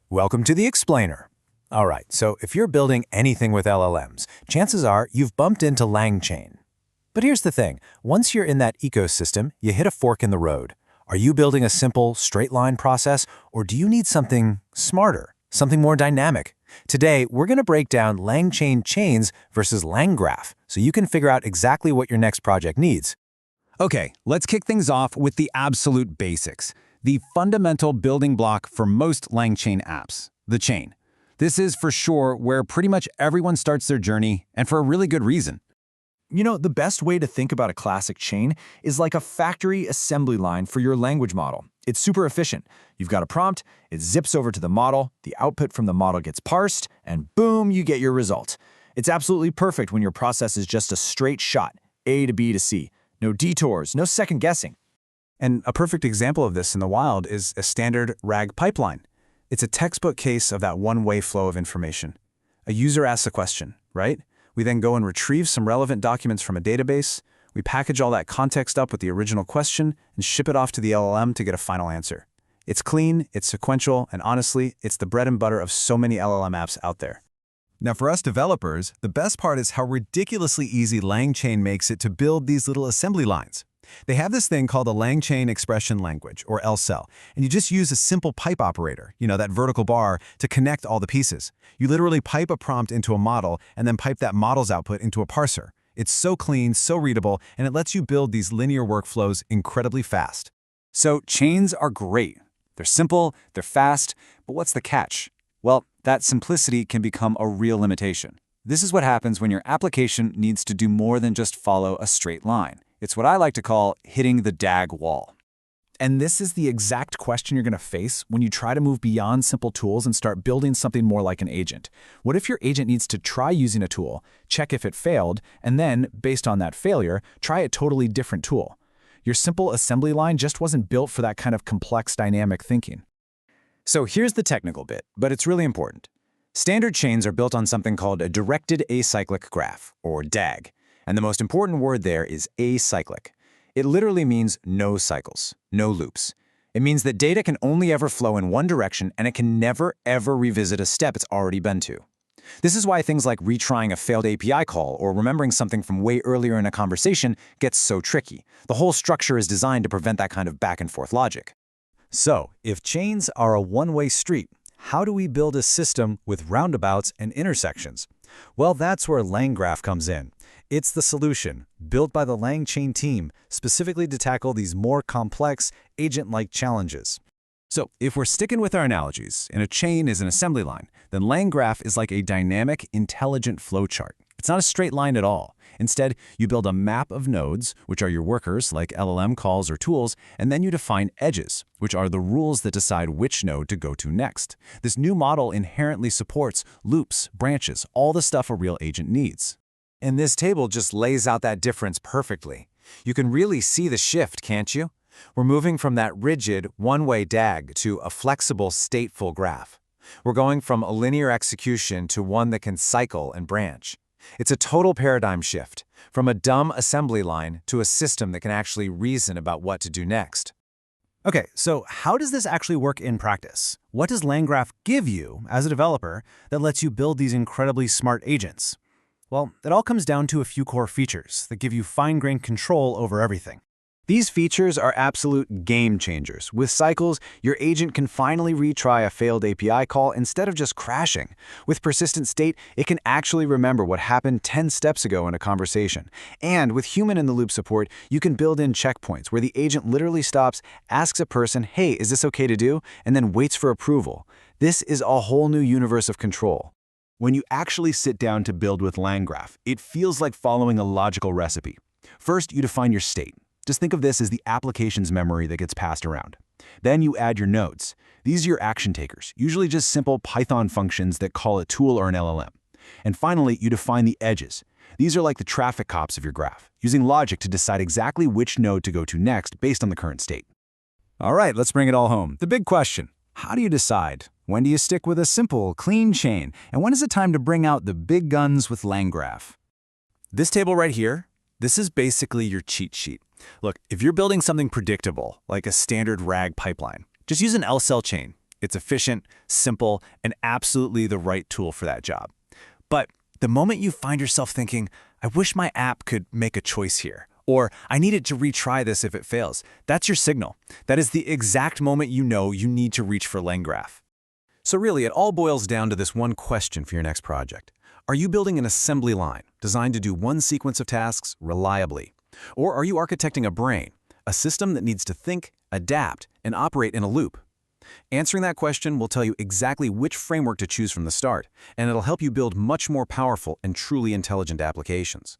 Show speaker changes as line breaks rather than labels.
Welcome to the Explainer. All right, so if you're building anything with LLMs, chances are you've bumped into LangChain. But here's the thing, once you're in that ecosystem, you hit a fork in the road. Are you building a simple, straight-line process, or do you need something smarter, something more dynamic? Today, we're going to break down LangChain chains versus LangGraph, so you can figure out exactly what your next project needs.
Okay, let's kick things off with the absolute basics. The fundamental building block for most LangChain apps, the chain. This is for sure where pretty much everyone starts their journey, and for a really good reason.
You know, the best way to think about a classic chain is like a factory assembly line for your language model. It's super efficient. You've got a prompt, it zips over to the model, the output from the model gets parsed, and boom, you get your result. It's absolutely perfect when your process is just a straight shot, A to B to C. No detours, no second guessing.
And a perfect example of this in the wild is a standard RAG pipeline. It's a textbook case of that one-way flow of information. A user asks a question, right? We then go and retrieve some relevant documents from a database, we package all that context up with the original question, and ship it off to the LLM to get a final answer. It's clean, it's sequential, and honestly, it's the bread and butter of so many LLM apps out there.
Now for us developers, the best part is how ridiculously easy LangChain makes it to build these little assembly lines. They have this thing called a LangChain expression language, or LCL, and you just use a simple pipe operator, that vertical bar, to connect all the pieces. You literally pipe a prompt into a model and then pipe that model's output into a parser. It's so clean, so readable, and it lets you build these linear workflows incredibly fast.
So chains are great. They're simple, they're fast, but what's the catch? Well, that simplicity can become a real limitation. This is what happens when your application needs to do more than just follow a straight line. It's what I like to call hitting the DAG wall.
And this is the exact question you're going to face when you try to move beyond simple tools and start building something more like an agent. What if your agent needs to try using a tool, check if it failed, and then, based on that failure, try a totally different tool? Your simple assembly line just wasn't built for that kind of complex dynamic thinking.
So here's the technical bit, but it's really important. Standard chains are built on something called a directed acyclic graph, or DAG. And the most important word there is acyclic. It literally means no cycles, no loops. It means that data can only ever flow in one direction and it can never, ever revisit a step it's already been to. This is why things like retrying a failed API call or remembering something from way earlier in a conversation gets so tricky. The whole structure is designed to prevent that kind of back-and-forth logic.
So, if chains are a one-way street, how do we build a system with roundabouts and intersections? Well, that's where LangGraph comes in. It's the solution, built by the LangChain team, specifically to tackle these more complex, agent-like challenges. So, if we're sticking with our analogies, and a chain is an assembly line, then LangGraph is like a dynamic, intelligent flowchart. It's not a straight line at all. Instead, you build a map of nodes, which are your workers, like LLM calls or tools, and then you define edges, which are the rules that decide which node to go to next. This new model inherently supports loops, branches, all the stuff a real agent needs.
And this table just lays out that difference perfectly. You can really see the shift, can't you? We're moving from that rigid, one-way DAG to a flexible, stateful graph. We're going from a linear execution to one that can cycle and branch. It's a total paradigm shift, from a dumb assembly line to a system that can actually reason about what to do next.
Okay, so how does this actually work in practice? What does LangGraph give you as a developer that lets you build these incredibly smart agents? Well, it all comes down to a few core features that give you fine-grained control over everything.
These features are absolute game changers. With cycles, your agent can finally retry a failed API call instead of just crashing. With persistent state, it can actually remember what happened 10 steps ago in a conversation. And with human-in-the-loop support, you can build in checkpoints where the agent literally stops, asks a person, hey, is this okay to do? And then waits for approval. This is a whole new universe of control.
When you actually sit down to build with LangGraph, it feels like following a logical recipe. First, you define your state. Just think of this as the application's memory that gets passed around. Then you add your nodes. These are your action takers, usually just simple Python functions that call a tool or an LLM. And finally, you define the edges. These are like the traffic cops of your graph, using logic to decide exactly which node to go to next based on the current state.
All right, let's bring it all home. The big question. How do you decide? When do you stick with a simple, clean chain? And when is it time to bring out the big guns with LangGraph? This table right here, this is basically your cheat sheet. Look, if you're building something predictable, like a standard RAG pipeline, just use an LCL chain.
It's efficient, simple, and absolutely the right tool for that job. But the moment you find yourself thinking, I wish my app could make a choice here, or I needed to retry this if it fails, that's your signal. That is the exact moment you know you need to reach for LangGraph.
So really, it all boils down to this one question for your next project. Are you building an assembly line designed to do one sequence of tasks reliably? Or are you architecting a brain, a system that needs to think, adapt, and operate in a loop? Answering that question will tell you exactly which framework to choose from the start, and it'll help you build much more powerful and truly intelligent applications.